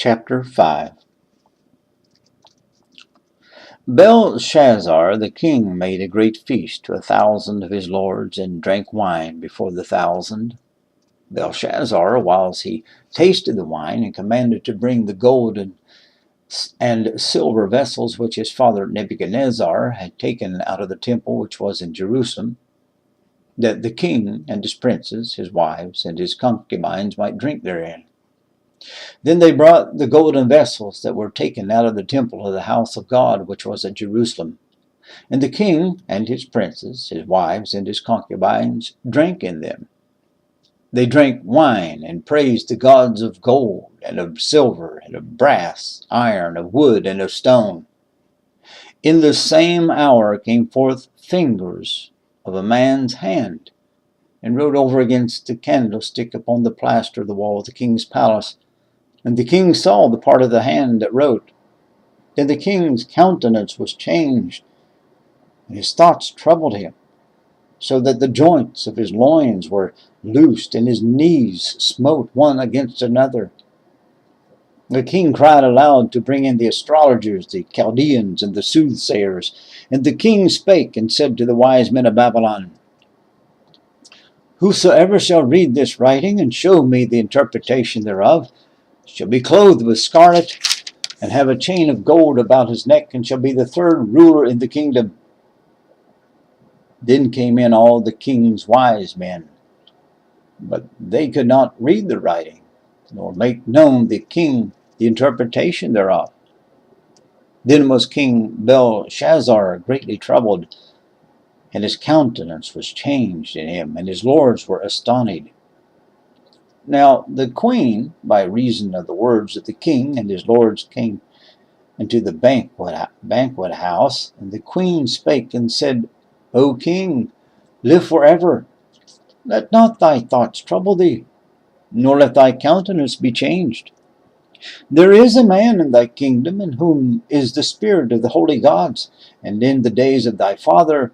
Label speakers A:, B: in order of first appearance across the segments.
A: Chapter 5. Belshazzar the king made a great feast to 1,000 of his lords, and drank wine before the 1,000. Belshazzar, whilst he tasted the wine, and commanded to bring the gold and silver vessels which his father Nebuchadnezzar had taken out of the temple which was in Jerusalem, that the king and his princes, his wives, and his concubines might drink therein. Then they brought the golden vessels that were taken out of the temple of the house of God which was at Jerusalem. And the king and his princes, his wives, and his concubines drank in them. They drank wine and praised the gods of gold and of silver and of brass, iron, of wood, and of stone. In the same hour came forth fingers of a man's hand, and wrote over against the candlestick upon the plaster of the wall of the king's palace. And the king saw the part of the hand that wrote. Then the king's countenance was changed, and his thoughts troubled him, so that the joints of his loins were loosed, and his knees smote one against another. The king cried aloud to bring in the astrologers, the Chaldeans, and the soothsayers. And the king spake and said to the wise men of Babylon, Whosoever shall read this writing, and show me the interpretation thereof, shall be clothed with scarlet, and have a chain of gold about his neck, and shall be the third ruler in the kingdom. Then came in all the king's wise men, but they could not read the writing, nor make known the king the interpretation thereof. Then was King Belshazzar greatly troubled, and his countenance was changed in him, and his lords were astonished. Now the queen, by reason of the words of the king and his lords, came into the banquet house, and the queen spake and said, O king, live forever. Let not thy thoughts trouble thee, nor let thy countenance be changed. There is a man in thy kingdom in whom is the spirit of the holy gods, and in the days of thy father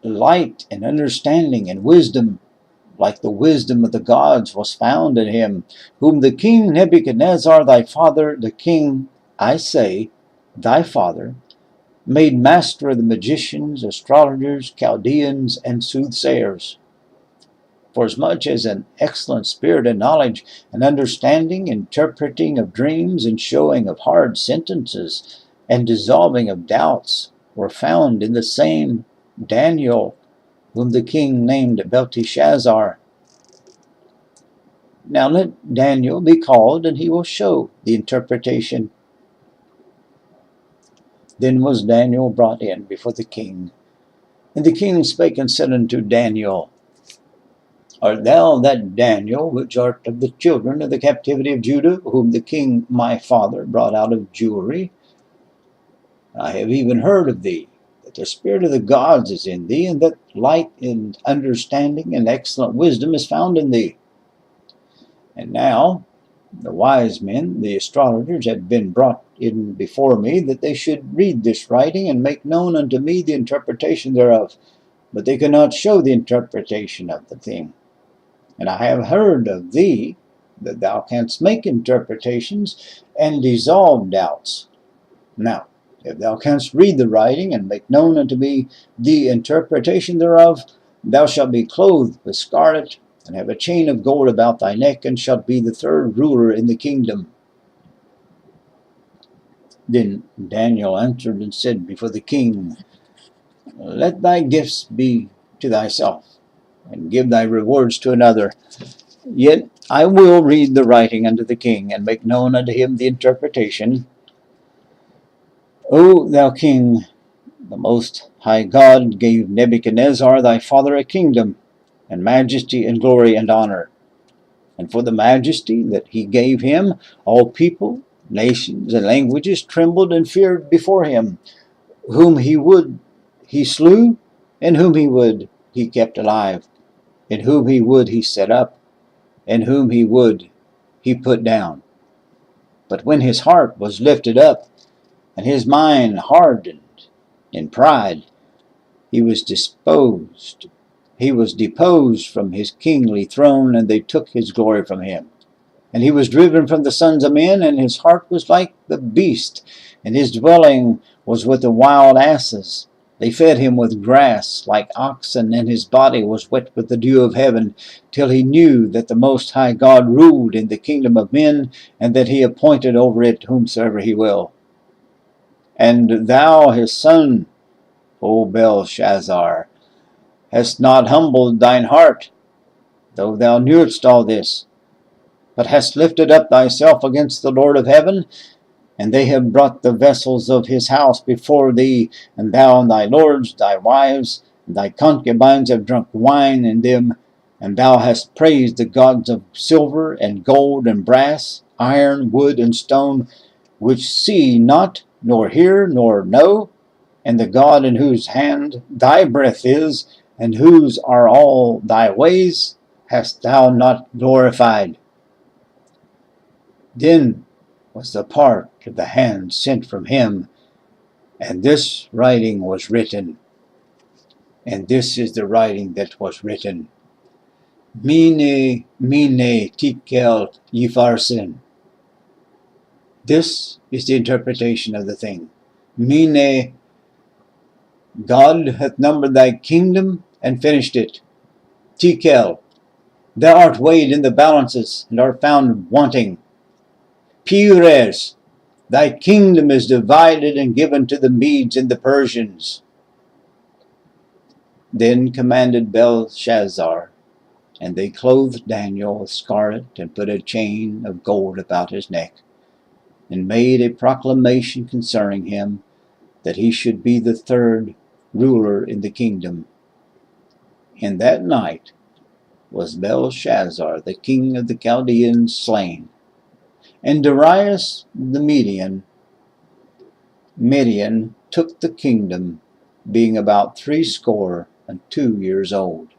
A: light and understanding and wisdom, like the wisdom of the gods, was found in him, whom the king Nebuchadnezzar thy father, the king, I say, thy father, made master of the magicians, astrologers, Chaldeans, and soothsayers. Forasmuch as an excellent spirit and knowledge and understanding, interpreting of dreams, and showing of hard sentences, and dissolving of doubts, were found in the same Daniel, whom the king named Belteshazzar. Now let Daniel be called, and he will show the interpretation. Then was Daniel brought in before the king. And the king spake and said unto Daniel, Art thou that Daniel which art of the children of the captivity of Judah, whom the king my father brought out of Jewry? I have even heard of thee, that the spirit of the gods is in thee, and that light and understanding and excellent wisdom is found in thee. And now the wise men, the astrologers, have been brought in before me, that they should read this writing, and make known unto me the interpretation thereof. But they could not show the interpretation of the thing. And I have heard of thee, that thou canst make interpretations, and dissolve doubts. Now, if thou canst read the writing, and make known unto me the interpretation thereof, thou shalt be clothed with scarlet, and have a chain of gold about thy neck, and shalt be the third ruler in the kingdom. Then Daniel answered and said before the king, Let thy gifts be to thyself, and give thy rewards to another. Yet I will read the writing unto the king, and make known unto him the interpretation. O thou king, the most high God gave Nebuchadnezzar thy father a kingdom, and majesty, and glory, and honor. And for the majesty that he gave him, all people, nations, and languages trembled and feared before him. Whom he would, he slew, and whom he would, he kept alive. And whom he would, he set up, and whom he would, he put down. But when his heart was lifted up, and his mind hardened in pride, he was deposed from his kingly throne, and they took his glory from him. And he was driven from the sons of men, and his heart was like the beast, and his dwelling was with the wild asses. They fed him with grass like oxen, and his body was wet with the dew of heaven, till he knew that the Most High God ruled in the kingdom of men, and that he appointed over it whomsoever he will. And thou, his son, O Belshazzar, hast not humbled thine heart, though thou knewest all this, but hast lifted up thyself against the Lord of heaven, and they have brought the vessels of his house before thee, and thou and thy lords, thy wives, and thy concubines have drunk wine in them, and thou hast praised the gods of silver and gold and brass, iron, wood, and stone, which see not, nor hear, nor know, and the God in whose hand thy breath is, and whose are all thy ways, hast thou not glorified. Then was the part of the hand sent from him, and this writing was written. And this is the writing that was written. Mene, mene, tekel, upharsin. This is the interpretation of the thing. Mene, God hath numbered thy kingdom and finished it. Tekel, thou art weighed in the balances and art found wanting. Peres, thy kingdom is divided and given to the Medes and the Persians. Then commanded Belshazzar, and they clothed Daniel with scarlet and put a chain of gold about his neck, and made a proclamation concerning him, that he should be the third ruler in the kingdom. In that night was Belshazzar, the king of the Chaldeans, slain, and Darius the Median took the kingdom, being about 62 years old.